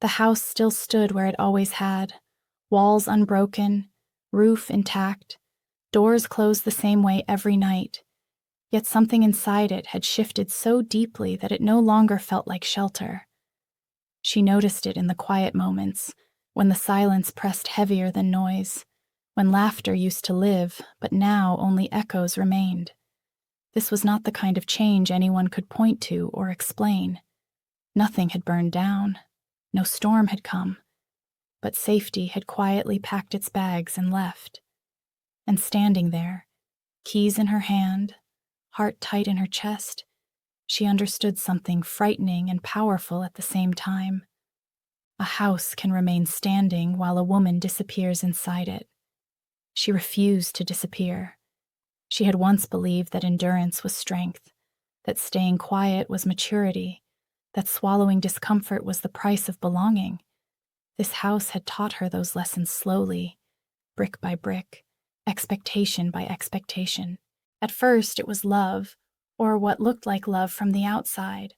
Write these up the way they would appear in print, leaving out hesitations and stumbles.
The house still stood where it always had, walls unbroken, roof intact, doors closed the same way every night, yet something inside it had shifted so deeply that it no longer felt like shelter. She noticed it in the quiet moments, when the silence pressed heavier than noise, when laughter used to live, but now only echoes remained. This was not the kind of change anyone could point to or explain. Nothing had burned down. No storm had come. But safety had quietly packed its bags and left. And standing there, keys in her hand, heart tight in her chest, she understood something frightening and powerful at the same time. A house can remain standing while a woman disappears inside it. She refused to disappear. She had once believed that endurance was strength, that staying quiet was maturity, that swallowing discomfort was the price of belonging. This house had taught her those lessons slowly, brick by brick, expectation by expectation. At first, it was love, or what looked like love from the outside.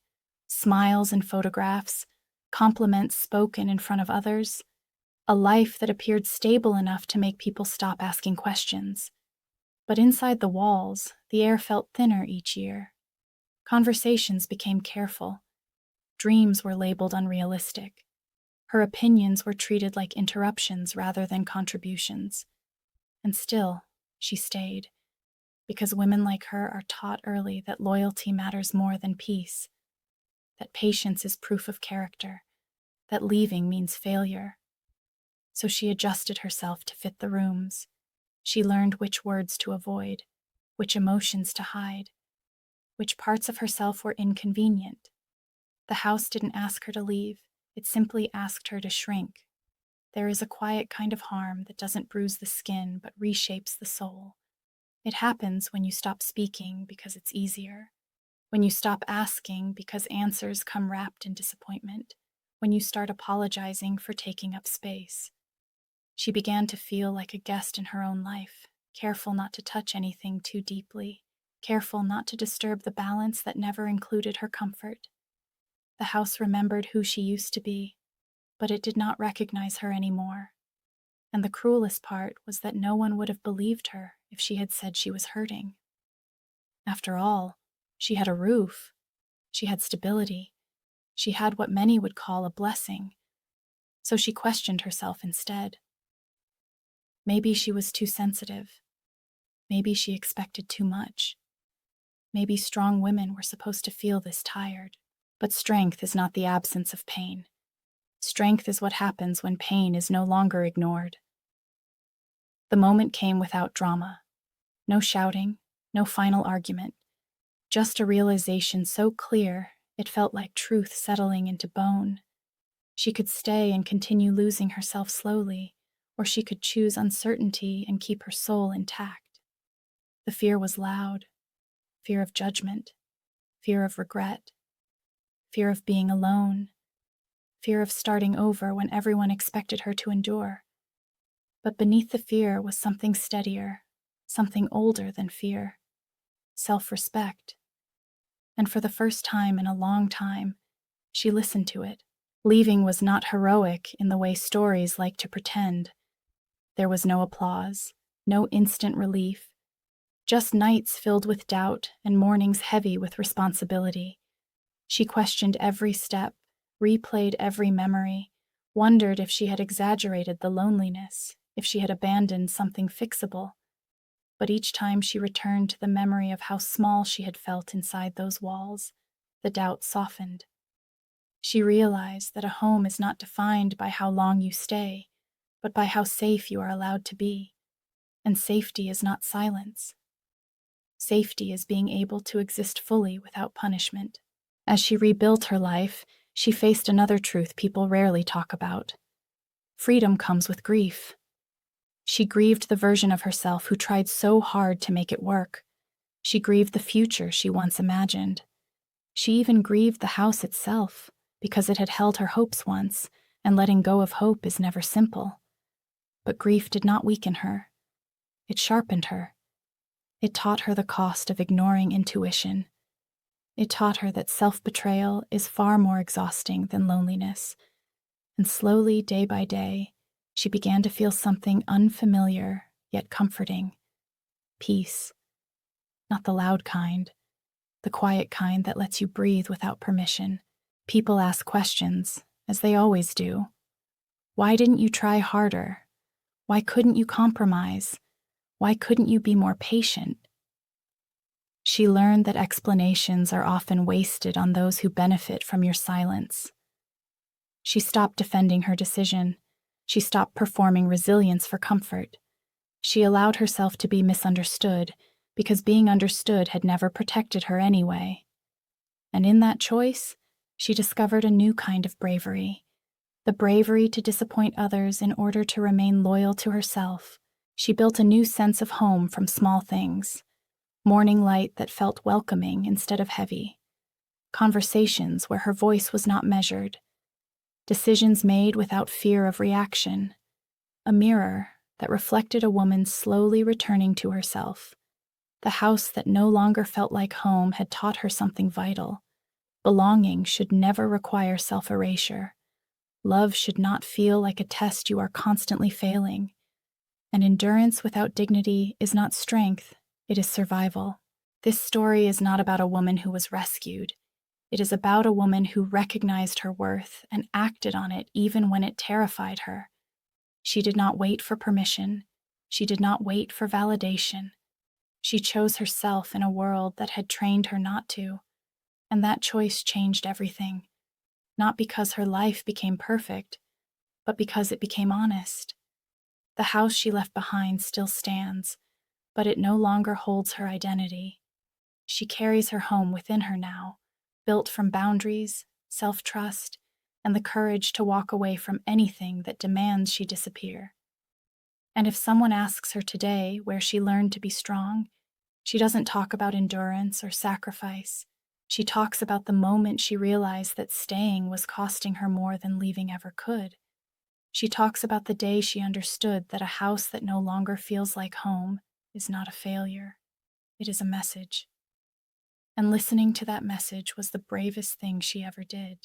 Smiles and photographs, compliments spoken in front of others, a life that appeared stable enough to make people stop asking questions. But inside the walls, the air felt thinner each year. Conversations became careful. Dreams were labeled unrealistic. Her opinions were treated like interruptions rather than contributions. And still, she stayed, because women like her are taught early that loyalty matters more than peace, that patience is proof of character, that leaving means failure. So she adjusted herself to fit the rooms. She learned which words to avoid, which emotions to hide, which parts of herself were inconvenient. The house didn't ask her to leave, it simply asked her to shrink. There is a quiet kind of harm that doesn't bruise the skin but reshapes the soul. It happens when you stop speaking because it's easier, when you stop asking because answers come wrapped in disappointment, when you start apologizing for taking up space. She began to feel like a guest in her own life, careful not to touch anything too deeply, careful not to disturb the balance that never included her comfort. The house remembered who she used to be, but it did not recognize her anymore. And the cruelest part was that no one would have believed her if she had said she was hurting. After all, she had a roof. She had stability. She had what many would call a blessing. So she questioned herself instead. Maybe she was too sensitive. Maybe she expected too much. Maybe strong women were supposed to feel this tired. But strength is not the absence of pain. Strength is what happens when pain is no longer ignored. The moment came without drama. No shouting, no final argument. Just a realization so clear, it felt like truth settling into bone. She could stay and continue losing herself slowly, or she could choose uncertainty and keep her soul intact. The fear was loud. Fear of judgment. Fear of regret. Fear of being alone. Fear of starting over when everyone expected her to endure. But beneath the fear was something steadier, something older than fear. Self-respect. And for the first time in a long time, she listened to it. Leaving was not heroic in the way stories like to pretend. There was no applause, no instant relief, just nights filled with doubt and mornings heavy with responsibility. She questioned every step, replayed every memory, wondered if she had exaggerated the loneliness, if she had abandoned something fixable. But each time she returned to the memory of how small she had felt inside those walls, the doubt softened. She realized that a home is not defined by how long you stay, but by how safe you are allowed to be. And safety is not silence. Safety is being able to exist fully without punishment. As she rebuilt her life, she faced another truth people rarely talk about. Freedom comes with grief. She grieved the version of herself who tried so hard to make it work. She grieved the future she once imagined. She even grieved the house itself, because it had held her hopes once, and letting go of hope is never simple. But grief did not weaken her. It sharpened her. It taught her the cost of ignoring intuition. It taught her that self-betrayal is far more exhausting than loneliness, And slowly, day by day, she began to feel something unfamiliar yet comforting. Peace. Not the loud kind, the quiet kind that lets you breathe without permission. People ask questions, as they always do. Why didn't you try harder? Why couldn't you compromise? Why couldn't you be more patient? She learned that explanations are often wasted on those who benefit from your silence. She stopped defending her decision. She stopped performing resilience for comfort. She allowed herself to be misunderstood because being understood had never protected her anyway. And in that choice, she discovered a new kind of bravery. The bravery to disappoint others in order to remain loyal to herself. She built a new sense of home from small things. Morning light that felt welcoming instead of heavy. Conversations where her voice was not measured. Decisions made without fear of reaction. A mirror that reflected a woman slowly returning to herself. The house that no longer felt like home had taught her something vital. Belonging should never require self-erasure. Love should not feel like a test you are constantly failing. And endurance without dignity is not strength, it is survival. This story is not about a woman who was rescued. It is about a woman who recognized her worth and acted on it even when it terrified her. She did not wait for permission. She did not wait for validation. She chose herself in a world that had trained her not to. And that choice changed everything. Not because her life became perfect, but because it became honest. The house she left behind still stands, but it no longer holds her identity. She carries her home within her now, built from boundaries, self-trust, and the courage to walk away from anything that demands she disappear. And if someone asks her today where she learned to be strong, she doesn't talk about endurance or sacrifice. She talks about the moment she realized that staying was costing her more than leaving ever could. She talks about the day she understood that a house that no longer feels like home is not a failure. It is a message. And listening to that message was the bravest thing she ever did.